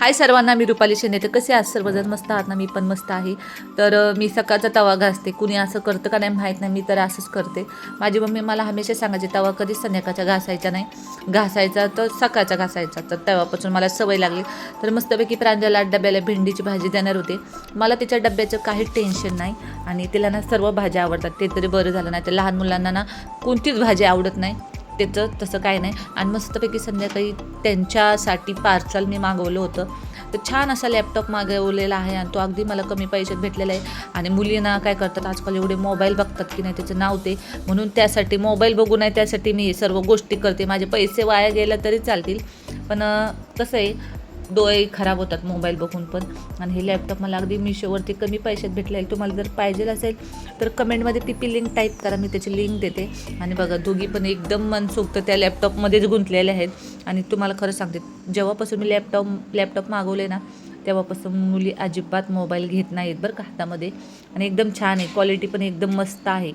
हाय सर्वांना, मी रुपाली शेंडे. तर कसे आहात सर्वजण? मस्त आहात ना? मी पण मस्त आहे. तर मी सकाळचा तवा घासते. कुणी असं करतं का नाही माहीत नाही, मी तर असंच करते. माझी मम्मी मला हमेशा सांगायची तवा कधीच संध्याकाळचा घासायचा नाही, घासायचा तर सकाळचा घासायचा. तर तेव्हापासून मला सवय लागली. तर मस्तपैकी प्रांजलला डब्याला भेंडीची भाजी देणार होते. मला तिच्या डब्याचं काही टेन्शन नाही आणि तिला ना सर्व भाज्या आवडतात. ते तरी बरं झालं, नाही तर लहान मुलांना ना कोणतीच भाजी आवडत नाही. त्याचं तसं काय नाही. आणि मस्तपैकी संध्याकाळी त्यांच्यासाठी पार्सल मी मागवलं होतं. तर छान असा लॅपटॉप मागवलेला आहे आणि तो अगदी मला कमी पैशात भेटलेला आहे. आणि मुलींना काय करतात आजकाल, एवढे मोबाईल बघतात की नाही त्याचं नाव ते, म्हणून त्यासाठी मोबाईल बघू नाही त्यासाठी मी सर्व गोष्टी करते. माझे पैसे वाया गेले तरी चालतील, पण कसं आहे, डोळे खराब होतात मोबाईल बघून पण. आणि हे लॅपटॉप मला अगदी मिशोवरती कमी पैशात भेटले आहे. तुम्हाला जर पाहिजे असेल तर कमेंटमध्ये टीपी लिंक टाईप करा, मी त्याची लिंक देते. आणि बघा, दोघी पण एकदम मनसोक्त त्या लॅपटॉपमध्येच गुंतलेले आहेत. आणि तुम्हाला खरं सांगते, जेव्हापासून मी लॅपटॉप मागवले ना, तेव्हापासून मुली अजिबात मोबाईल घेत नाहीत बरं का हातामध्ये. आणि एकदम छान आहे, क्वालिटी पण एकदम मस्त आहे.